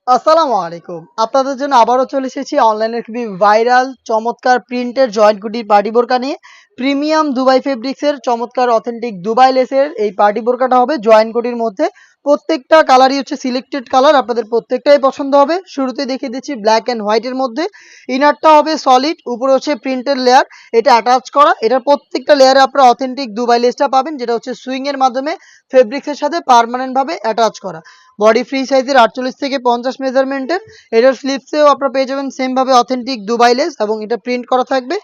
আসসালামু আলাইকুম। আপনাদের জন্য আবারও চলে এসেছি অনলাইনের খুবই ভাইরাল চমৎকার প্রিন্টের জয়েন্ট কুটির পার্টি বোরকা নিয়ে। প্রিমিয়াম দুবাই ফেব্রিক্সের চমৎকার অথেন্টিক দুবাই লেসের এই পার্টি বোরকাটা হবে জয়েন্ট কুটির মধ্যে। প্রত্যেকটা কালারই হচ্ছে সিলেক্টেড কালার, আপনাদের প্রত্যেকটাই পছন্দ হবে। শুরুতেই দেখিয়ে দিচ্ছি ব্ল্যাক অ্যান্ড হোয়াইটের মধ্যে। ইনারটা হবে সলিড, উপরে হচ্ছে প্রিন্টের লেয়ার, এটা অ্যাটাচ করা। এটার প্রত্যেকটা লেয়ারে আপনারা অথেন্টিক দুবাই লেসটা পাবেন, যেটা হচ্ছে সুইং এর মাধ্যমে ফেব্রিক্সের সাথে পার্মানেন্ট ভাবে অ্যাটাচ করা। বডি ফ্রি সাইজের 48 থেকে 50 মেজারমেন্টের। এটার স্লিপসেও আপনারা পেয়ে যাবেন সেম ভাবে অথেন্টিক দুবাই লেস এবং এটা প্রিন্ট করা থাকবে।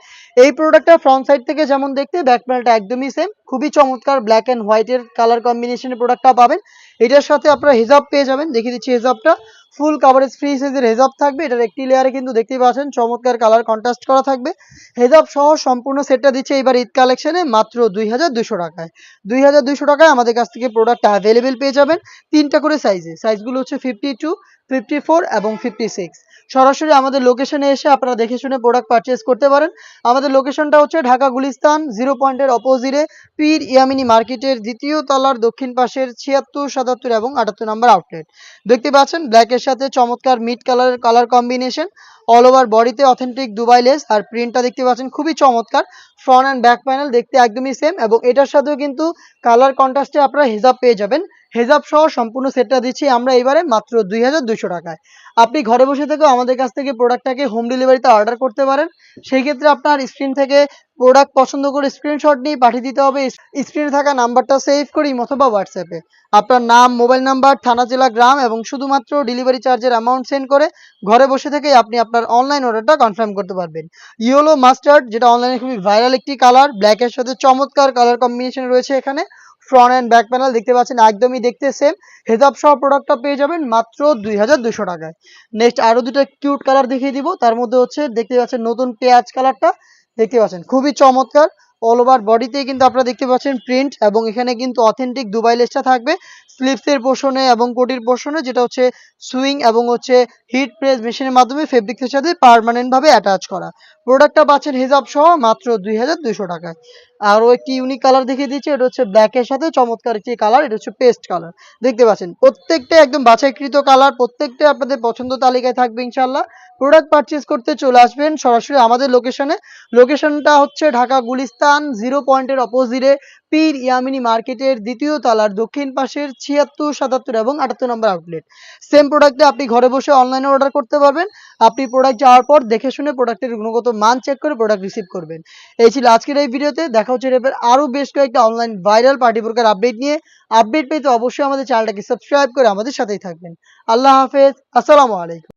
এই প্রোডাক্টটা ফ্রন্ট সাইড থেকে যেমন দেখতে, ব্যাক প্যানেলটা একদমই সেম। খুবই চমৎকার ব্ল্যাক অ্যান্ড হোয়াইটের কালার কম্বিনেশনের প্রোডাক্টটা পাবেন। এটার সাথে আপনারা হিজাব পেয়ে যাবেন, দেখিয়ে দিচ্ছি হিজাবটা। ফুল কাভারেজ ফ্রি সাইজের হেজাব থাকবে। এটার একটি লেয়ারে কিন্তু দেখতেই পাচ্ছেন চমৎকার কালার কন্ট্রাস্ট করা থাকবে। হেজাব সহ সম্পূর্ণ সেটটা দিচ্ছে এবার ঈদ কালেকশনে মাত্র 2200 টাকায়। 2200 টাকায় আমাদের কাছ থেকে প্রোডাক্ট অ্যাভেলেবেল পেয়ে যাবেন তিনটা করে সাইজে। সাইজগুলো হচ্ছে 52, 54 এবং 56। সরাসরি আমাদের লোকেশনে এসে আপনারা দেখে শুনে প্রোডাক্ট পারচেজ করতে পারেন। আমাদের লোকেশনটা হচ্ছে ঢাকা গুলিস্তান 0 পয়েন্টের অপোজিটে পীর ইয়ামিনী মার্কেটের দ্বিতীয় তলার দক্ষিণ পাশের 76, 77 এবং 78 নম্বর আউটলেট। দেখতে পাচ্ছেন ব্ল্যাকের সাথে চমৎকার মিড কালারের কালার কম্বিনেশন। অল ওভার বডিতে অথেন্টিক দুবাই লেস আর প্রিন্টটা দেখতে পাচ্ছেন খুবই চমৎকার। ফ্রন্ট অ্যান্ড ব্যাক প্যানেল দেখতে একদমই সেম এবং এটার সাথেও কিন্তু কালার কন্ট্রাস্টে আপনারা হিজাব পেয়ে যাবেন। হেজাব সহ সম্পূর্ণ সেটটা দিচ্ছি আমরা এবারে মাত্র 2200 টাকায়। আপনি ঘরে বসে থেকেও আমাদের কাছ থেকে প্রোডাক্টটাকে হোম ডেলিভারিতে অর্ডার করতে পারেন। সেই ক্ষেত্রে আপনার স্ক্রিন থেকে প্রোডাক্ট পছন্দ করে স্ক্রিনশট নিয়ে পাঠিয়ে দিতে হবে। স্ক্রিনে থাকা নাম্বারটা সেভ করি অথবা হোয়াটসঅ্যাপে আপনার নাম, মোবাইল নাম্বার, থানা, জেলা, গ্রাম এবং শুধুমাত্র ডেলিভারি চার্জের অ্যামাউন্ট সেন্ড করে ঘরে বসে থেকেই আপনি আপনার অনলাইন অর্ডারটা কনফার্ম করতে পারবেন। ইয়েলো মাস্টার্ড, যেটা অনলাইনে খুবই ভাইরাল একটি কালার, ব্ল্যাকের সাথে চমৎকার কালার কম্বিনেশন রয়েছে এখানে। ফ্রন্ট অ্যান্ড ব্যাক প্যানেল দেখতে পাচ্ছেন একদমই দেখতে সেম। হেজাব সহ প্রোডাক্টটা পেয়ে যাবেন মাত্র 2200 টাকায়। নেক্সট আরো দুটো কিউট কালার দেখিয়ে দিব। তার মধ্যে হচ্ছে দেখতে পাচ্ছেন নতুন পেঁয়াজ কালারটা, দেখতে পাচ্ছেন খুবই চমৎকার। অল ওভার বডিতেই কিন্তু আপনারা দেখতে পাচ্ছেন প্রিন্ট এবং এখানে কিন্তু অথেন্টিক দুবাই লেসটা থাকবে স্লিভসের পোর্শনে এবং কোটির পোর্শনে, যেটা হচ্ছে সুইং এবং হচ্ছে হিট প্রেস মেশিনের মাধ্যমে ফেব্রিক্সের সাথে পার্মানেন্ট ভাবে অ্যাটাচ করা। প্রোডাক্টটা পাচ্ছেন হিজাব সহ মাত্র 2200 টাকায়। আরও একটি ইউনিক কালার দেখিয়ে দিচ্ছি, এটা হচ্ছে ব্ল্যাকের সাথে চমৎকার একটি কালার, এটা হচ্ছে পেস্ট কালার। দেখতে পাচ্ছেন প্রত্যেকটা একদম বাছাইকৃত কালার, প্রত্যেকটা আপনাদের পছন্দ তালিকায় থাকবে ইনশাল্লাহ। প্রোডাক্ট পারচেজ করতে চলে আসবেন সরাসরি আমাদের লোকেশনে। লোকেশনটা হচ্ছে ঢাকা গুলিস্তান 0 পয়েন্টের অপোজিটে পীর ইয়ামিনী মার্কেটের দ্বিতীয় তলার দক্ষিণ পাশের 76, 77 এবং 78 নম্বর আউটলেট। সেম প্রোডাক্টে আপনি ঘরে বসে অনলাইনে অর্ডার করতে পারবেন। আপনি প্রোডাক্ট যাওয়ার পর দেখে শুনে প্রোডাক্টের গুণগত মান চেক করে প্রোডাক্ট রিসিভ করবেন। এই ছিল আজকের এই ভিডিওতে। দেখা হচ্ছে এর আরও বেশ কয়েকটা অনলাইন ভাইরাল পার্টি বোরকার আপডেট নিয়ে। আপডেট পেতে অবশ্যই আমাদের চ্যানেলটাকে সাবস্ক্রাইব করে আমাদের সাথেই থাকবেন। আল্লাহ হাফেজ, আসসালামু আলাইকুম।